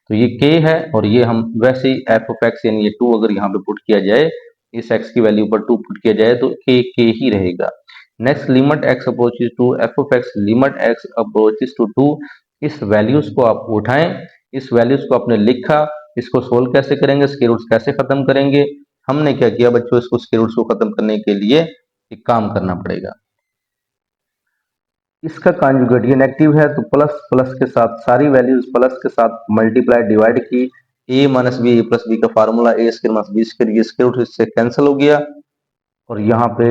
तो ये k है और ये हम वैसे ही f ऑफ x यानी ये 2 अगर यहाँ पे पुट किया जाए, इस x की वैल्यू पर 2 पुट किया जाए तो k ही रहेगा। Next limit x approaches to f of x, limit x approaches to 2, इस वैल्यूज को आप उठाएं, इस वैल्यूज को आपने लिखा, इसको सोल्व कैसे करेंगे, स्क्वायर रूट्स कैसे खत्म करेंगे, हमने क्या किया बच्चों, इसको स्क्वायर रूट्स को खत्म करने के लिए एक काम करना पड़ेगा, इसका कॉन्जुगेट ये नेगेटिव है तो प्लस प्लस के साथ सारी वैल्यूज प्लस के साथ मल्टीप्लाई डिवाइड की, a minus B plus B का formula a square minus B square, ये स्क्वायर रूट इससे कैंसिल हो गया और यहाँ पे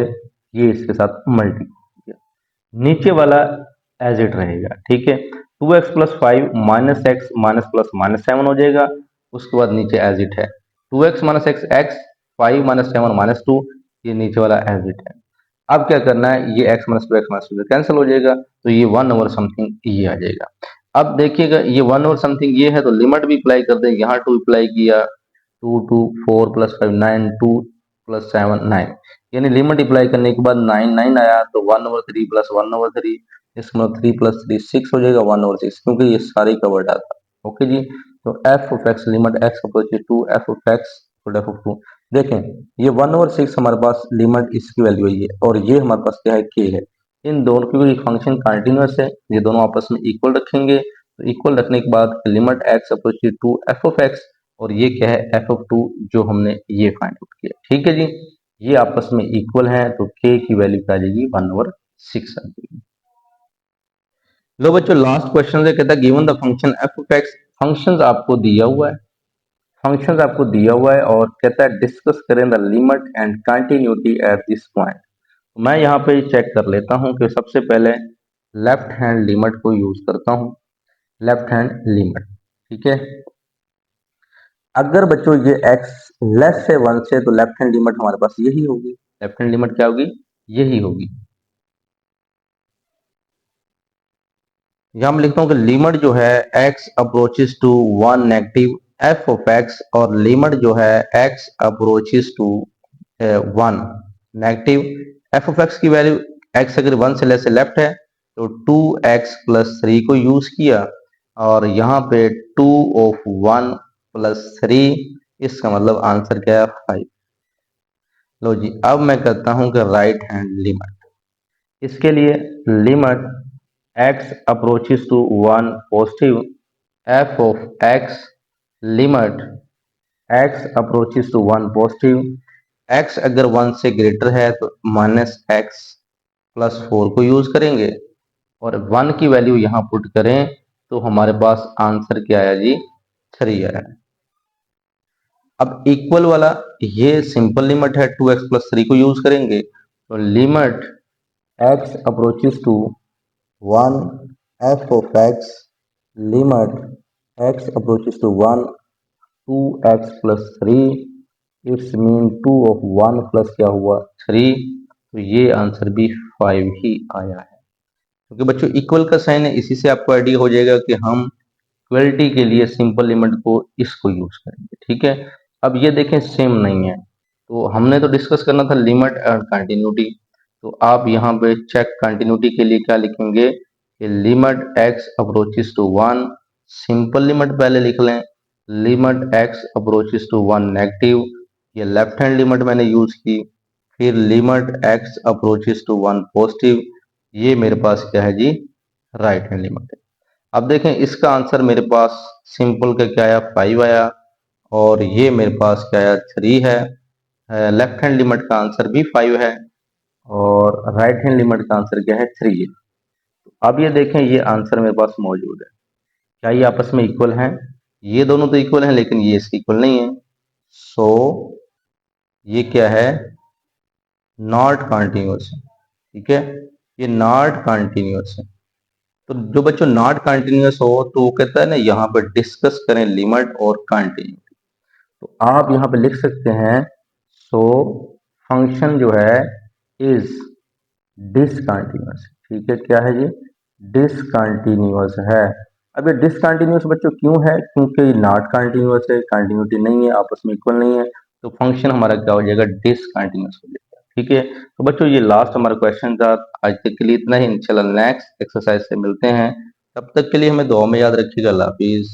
ये इसके साथ मल्टीप्लाई किया, नीचे वाला एज इट रहेगा, ठीक है, 2x plus 5 minus x minus plus minus 7 हो जाएगा, उसके बाद नीचे एज इट है 2x minus x x, 5 minus 7 minus 2, ये नीचे वाला एज इट है। अब क्या करना है, ये x माइनस 2x माइनस 2 से कैंसिल हो जाएगा, तो ये 1 ओवर समथिंग ये आ जाएगा। अब देखिएगा ये 1 ओवर समथिंग ये है, तो लिमिट भी अप्लाई कर दें, यहाँ 2 अप्लाई किया, 2 2 4 प्लस 5 9, 2 प्लस 7 9, यानी लिमिट अप्लाई करने के बाद 9 9 आया, तो 1/3 प्लस 1/3, इसमें 3 प्लस 3 6 हो जाएगा 1/6, क्योंकि ये सारी कवर्ड आता है। ओके जी, तो f of x limit x approaches to f of x f of 2, देखें ये 1/6 हमारे पास लिमिट इसकी वैल्यू है, और ये हमारे पास क्या है, k है, इन दोनों की फंक्शन कंटिन्यूअस है, ये दोनों आपस में इक्वल रखेंगे, तो इक्वल रखने के बाद limit x approaches to f of x, और ये क्या है f ऑफ 2 जो हमने ये फाइंड आउट किया, ठीक है जी, ये आपस में इक्वल है, तो k की वैल्यू क्या आ जाएगी, 1/6 आ जाएगी। लो बच्चों लास्ट क्वेश्चन है, कहता है given the function f of x, functions आपको दिया हुआ है, फंक्शंस आपको दिया हुआ है और कहता है डिस्कस करें the limit and continuity at this point. मैं यहाँ पे चेक कर लेता हूँ कि सबसे पहले लेफ्ट हैंड लिमिट को यूज करता हूँ, लेफ्ट हैंड लिमिट, ठीक है, अगर बच्चों ये x लेस से 1 से, तो लेफ्ट हैंड लिमिट हमारे पास यही होगी। लेफ्ट हैंड लिमिट क्या होगी? यही होगी। यहाँ मैं लिखता हूँ कि लिमिट जो है x approaches to 1 negative f of x, और लिमिट जो है x approaches to 1 negative f of x की वैल्यू, x अगर 1 से लेस से लेफ्ट है तो 2x प्लस 3 को यूज किया, और यहाँ पे 2 ऑफ 1 प्लस 3, इसका मतलब आंसर क्या है? 5। लो जी, अब मैं कहता हूं कि राइट हैंड लिमिट। इसके लिए limit x approaches to 1 positive f of x, limit x approaches to 1 positive, x अगर 1 से ग्रेटर है तो माइनस एक्स प्लस 4 को यूज करेंगे, और 1 की वैल्यू यहाँ पुट करें तो हमारे पास आंसर क्या आया जी? 3 आया। अब इक्वल वाला, ये सिंपल लिमिट है, 2x प्लस 3 को यूज करेंगे, तो limit x approaches to 1 f of x, limit x approaches to 1 2x plus 3, it's mean 2 of 1 plus क्या हुआ? 3। तो ये आंसर भी 5 ही आया है, क्योंकि बच्चों इक्वल का साइन है, इसी से आपको आइडिया हो जाएगा कि हम इक्वलिटी के लिए सिंपल लिमिट को इसको यूज करेंगे। ठीक है, अब ये देखें सेम नहीं है, तो हमने तो डिस्कस करना था लिमिट एंड कंटिन्यूटी। तो आप यहाँ पे चेक कंटिन्यूटी के लिए क्या लिखेंगे कि limit x approaches to 1, simple limit पहले लिख लें, limit x approaches to 1 negative, ये लेफ्ट हैंड लिमिट मैंने यूज की, फिर limit x approaches to 1 positive, ये मेरे पास क्या है जी? राइट हैंड लिमिट है। अब देखें इसका आंसर मेरे पास सिंपल का क्या आया? 5 आया, और ये मेरे पास क्या आया? 3 है। लेफ्ट हैंड लिमिट का आंसर भी 5 है, और राइट हैंड लिमिट का आंसर क्या है? 3 है। अब ये देखें, ये आंसर मेरे पास मौजूद है। क्या ये आपस में इक्वल हैं? ये दोनों तो इक्वल हैं, लेकिन ये इसके इक्वल नहीं है। सो ये क्या है? नॉट कॉन्टिन्यूस है। ठीक है, ये नॉट कॉन्टिन्यूस है। तो जो बच्चों नॉट कंटिन्यूअस हो, तो वो कहता है ना यहाँ पर डिस्कस करें लिमिट और कंटिन्यूटी। तो आप यहाँ पे लिख सकते हैं, सो फंक्शन जो है इज डिसकंटिन्यूअस। ठीक है, क्या है जी? डिसकंटिन्यूअस है। अब ये डिसकंटिन्यूअस बच्चों क्यों है? क्योंकि ये नॉट कंटिन्यूअस है, कंटिन्यूटी नहीं है, आपस में इक्वल नहीं है, तो फंक्शन हमारा क्या हो जाएगा? डिसकंटिन्यूअस हो जाएगा। ठीक है, तो बच्चों ये लास्ट हमारा क्वेश्चन था। आज तक के लिए इतना ही, इंशाल्लाह नेक्स्ट एक्सरसाइज से मिलते हैं। तब तक के लिए हमें दुआ में याद रखिएगा। अल्लाह हाफिज।